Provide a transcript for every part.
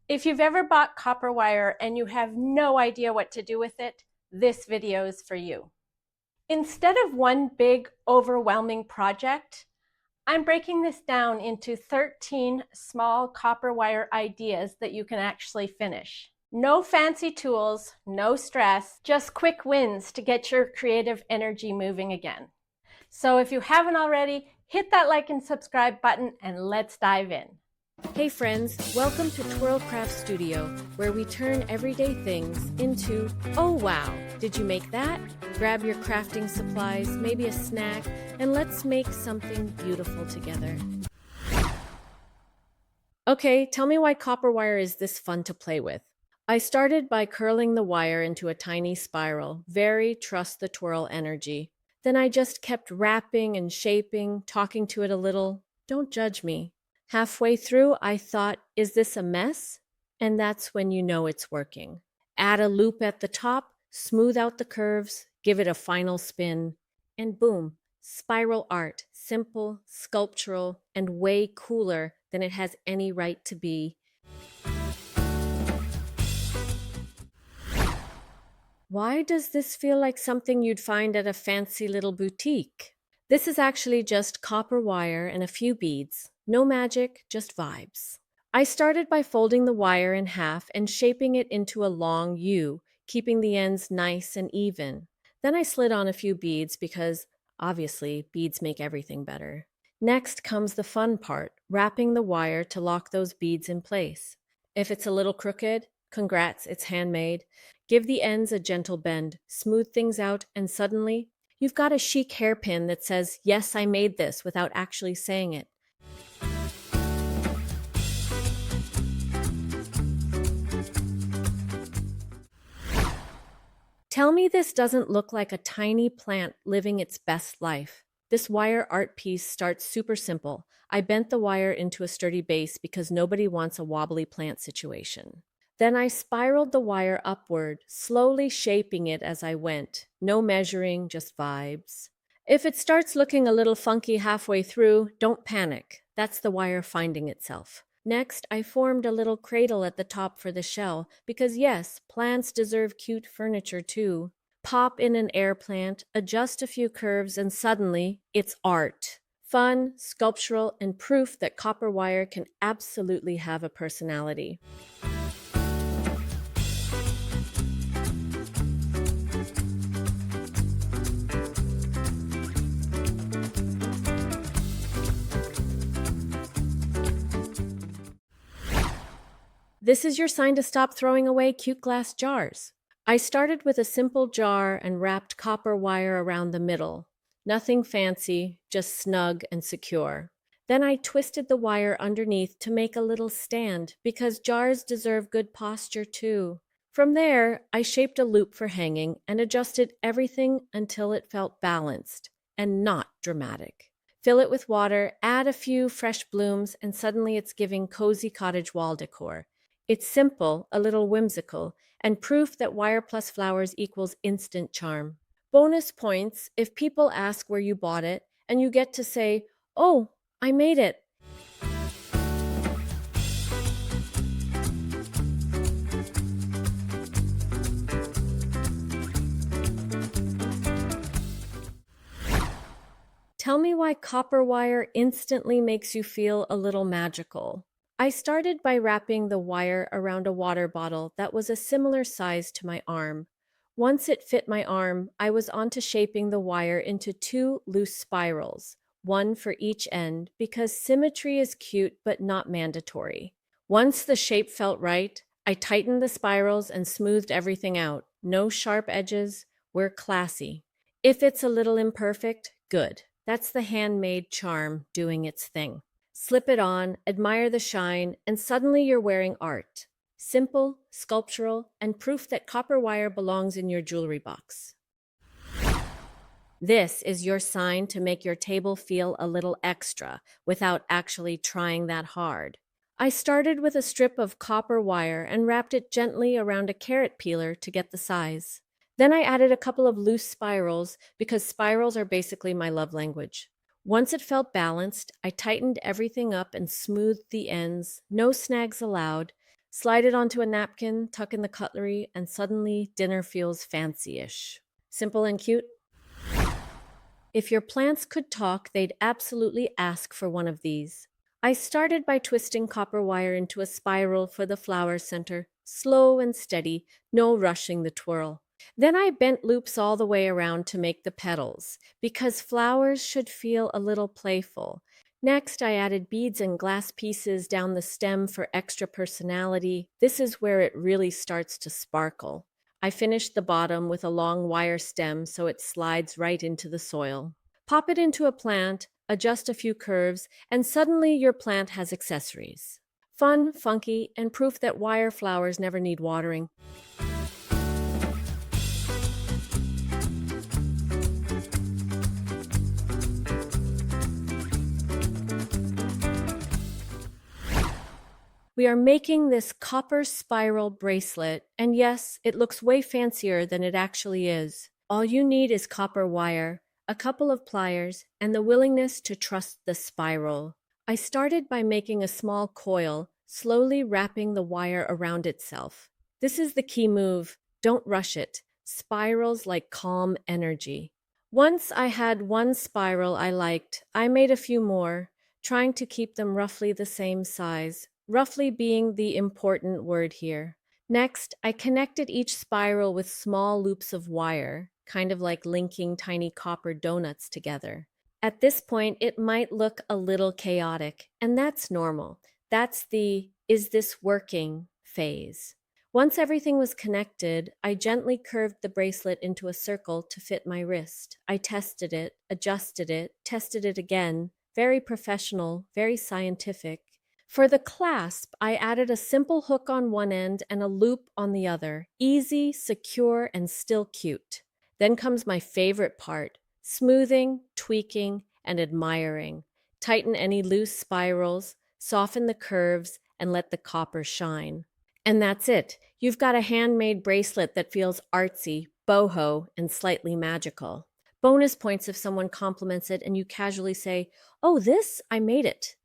If you've ever bought copper wire and you have no idea what to do with it, this video is for you. Instead of one big, overwhelming project, I'm breaking this down into 13 small copper wire ideas that you can actually finish. No fancy tools, no stress, just quick wins to get your creative energy moving again. So if you haven't already, hit that like and subscribe button and let's dive in. Hey friends, welcome to Twirl Craft Studio, where we turn everyday things into, oh wow, did you make that? Grab your crafting supplies, maybe a snack, and let's make something beautiful together. Okay, tell me why copper wire is this fun to play with. I started by curling the wire into a tiny spiral, very trust the twirl energy. Then I just kept wrapping and shaping, talking to it a little. Don't judge me. Halfway through, I thought, is this a mess? And that's when you know it's working. Add a loop at the top, smooth out the curves, give it a final spin, and boom, spiral art, simple, sculptural, and way cooler than it has any right to be. Why does this feel like something you'd find at a fancy little boutique? This is actually just copper wire and a few beads. No magic, just vibes. I started by folding the wire in half and shaping it into a long U, keeping the ends nice and even. Then I slid on a few beads because, obviously, beads make everything better. Next comes the fun part, wrapping the wire to lock those beads in place. If it's a little crooked, congrats, it's handmade. Give the ends a gentle bend, smooth things out, and suddenly, you've got a chic hairpin that says, yes, I made this, without actually saying it. Tell me this doesn't look like a tiny plant living its best life. This wire art piece starts super simple. I bent the wire into a sturdy base because nobody wants a wobbly plant situation. Then I spiraled the wire upward, slowly shaping it as I went. No measuring, just vibes. If it starts looking a little funky halfway through, don't panic. That's the wire finding itself. Next, I formed a little cradle at the top for the shell, because yes, plants deserve cute furniture too. Pop in an air plant, adjust a few curves, and suddenly, it's art. Fun, sculptural, and proof that copper wire can absolutely have a personality. This is your sign to stop throwing away cute glass jars. I started with a simple jar and wrapped copper wire around the middle. Nothing fancy, just snug and secure. Then I twisted the wire underneath to make a little stand because jars deserve good posture too. From there, I shaped a loop for hanging and adjusted everything until it felt balanced and not dramatic. Fill it with water, add a few fresh blooms, and suddenly it's giving cozy cottage wall decor. It's simple, a little whimsical, and proof that wire plus flowers equals instant charm. Bonus points if people ask where you bought it, and you get to say, oh, I made it. Tell me why copper wire instantly makes you feel a little magical. I started by wrapping the wire around a water bottle that was a similar size to my arm. Once it fit my arm, I was on to shaping the wire into two loose spirals, one for each end, because symmetry is cute but not mandatory. Once the shape felt right, I tightened the spirals and smoothed everything out. No sharp edges, we're classy. If it's a little imperfect, good. That's the handmade charm doing its thing. Slip it on, admire the shine, and suddenly you're wearing art. Simple, sculptural, and proof that copper wire belongs in your jewelry box. This is your sign to make your table feel a little extra without actually trying that hard. I started with a strip of copper wire and wrapped it gently around a carrot peeler to get the size. Then I added a couple of loose spirals because spirals are basically my love language. Once it felt balanced, I tightened everything up and smoothed the ends, no snags allowed. Slide it onto a napkin, tuck in the cutlery, and suddenly dinner feels fancy-ish. Simple and cute? If your plants could talk, they'd absolutely ask for one of these. I started by twisting copper wire into a spiral for the flower center, slow and steady, no rushing the twirl. Then I bent loops all the way around to make the petals, because flowers should feel a little playful. Next, I added beads and glass pieces down the stem for extra personality. This is where it really starts to sparkle. I finished the bottom with a long wire stem so it slides right into the soil. Pop it into a plant, adjust a few curves, and suddenly your plant has accessories. Fun, funky, and proof that wire flowers never need watering. We are making this copper spiral bracelet, and yes, it looks way fancier than it actually is. All you need is copper wire, a couple of pliers, and the willingness to trust the spiral. I started by making a small coil, slowly wrapping the wire around itself. This is the key move. Don't rush it. Spirals like calm energy. Once I had one spiral I liked, I made a few more, trying to keep them roughly the same size. Roughly being the important word here. Next, I connected each spiral with small loops of wire, kind of like linking tiny copper donuts together. At this point, it might look a little chaotic, and that's normal. That's the "is this working" phase. Once everything was connected, I gently curved the bracelet into a circle to fit my wrist. I tested it, adjusted it, tested it again. Very professional, very scientific. For the clasp, I added a simple hook on one end and a loop on the other. Easy, secure, and still cute. Then comes my favorite part, smoothing, tweaking, and admiring. Tighten any loose spirals, soften the curves, and let the copper shine. And that's it. You've got a handmade bracelet that feels artsy, boho, and slightly magical. Bonus points if someone compliments it and you casually say, "Oh, this? I made it."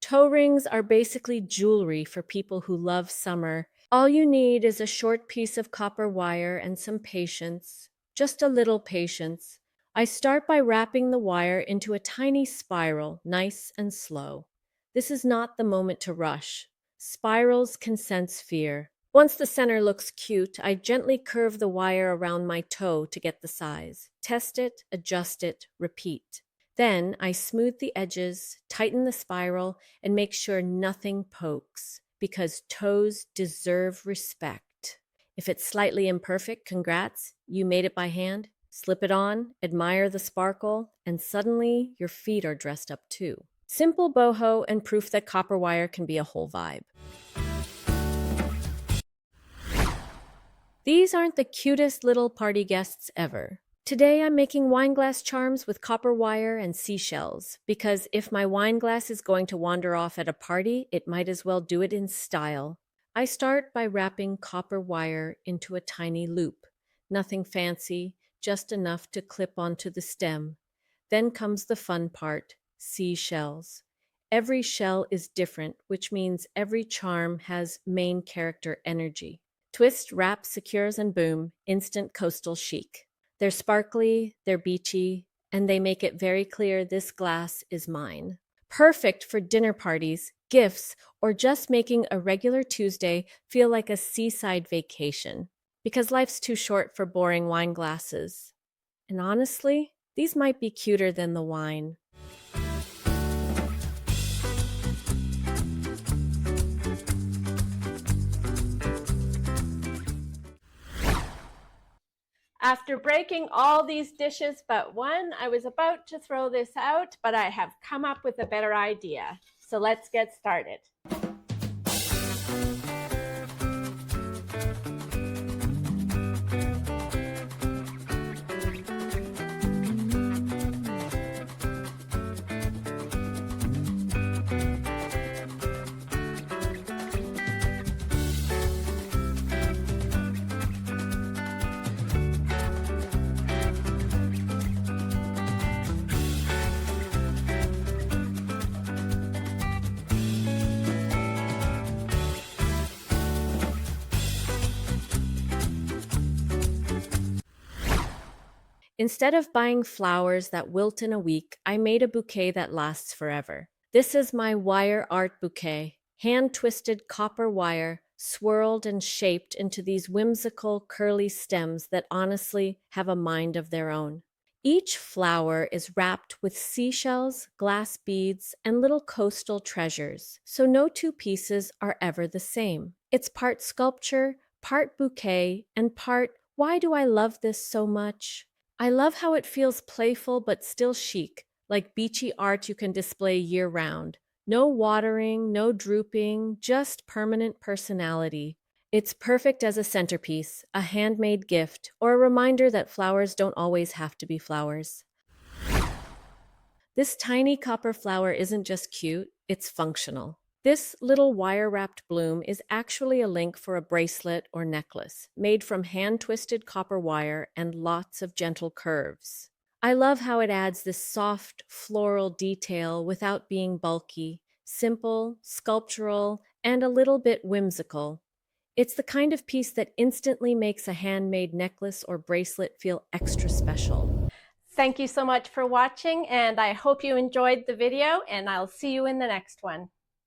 Toe rings are basically jewelry for people who love summer. All you need is a short piece of copper wire and some patience, just a little patience. I start by wrapping the wire into a tiny spiral, nice and slow. This is not the moment to rush. Spirals can sense fear. Once the center looks cute, I gently curve the wire around my toe to get the size. Test it, adjust it, repeat. Then I smooth the edges, tighten the spiral, and make sure nothing pokes, because toes deserve respect. If it's slightly imperfect, congrats, you made it by hand. Slip it on, admire the sparkle, and suddenly your feet are dressed up too. Simple boho and proof that copper wire can be a whole vibe. These aren't the cutest little party guests ever. Today I'm making wine glass charms with copper wire and seashells, because if my wine glass is going to wander off at a party, it might as well do it in style. I start by wrapping copper wire into a tiny loop. Nothing fancy, just enough to clip onto the stem. Then comes the fun part, seashells. Every shell is different, which means every charm has main character energy. Twist, wrap, secures, and boom, instant coastal chic. They're sparkly, they're beachy, and they make it very clear this glass is mine. Perfect for dinner parties, gifts, or just making a regular Tuesday feel like a seaside vacation. Because life's too short for boring wine glasses. And honestly, these might be cuter than the wine. After breaking all these dishes but one, I was about to throw this out, but I have come up with a better idea. So let's get started. Instead of buying flowers that wilt in a week, I made a bouquet that lasts forever. This is my wire art bouquet, hand-twisted copper wire, swirled and shaped into these whimsical curly stems that honestly have a mind of their own. Each flower is wrapped with seashells, glass beads, and little coastal treasures, so no two pieces are ever the same. It's part sculpture, part bouquet, and part, why do I love this so much? I love how it feels playful but still chic, like beachy art you can display year-round. No watering, no drooping, just permanent personality. It's perfect as a centerpiece, a handmade gift, or a reminder that flowers don't always have to be flowers. This tiny copper flower isn't just cute, it's functional. This little wire-wrapped bloom is actually a link for a bracelet or necklace, made from hand-twisted copper wire and lots of gentle curves. I love how it adds this soft, floral detail without being bulky, simple, sculptural, and a little bit whimsical. It's the kind of piece that instantly makes a handmade necklace or bracelet feel extra special. Thank you so much for watching, and I hope you enjoyed the video, and I'll see you in the next one.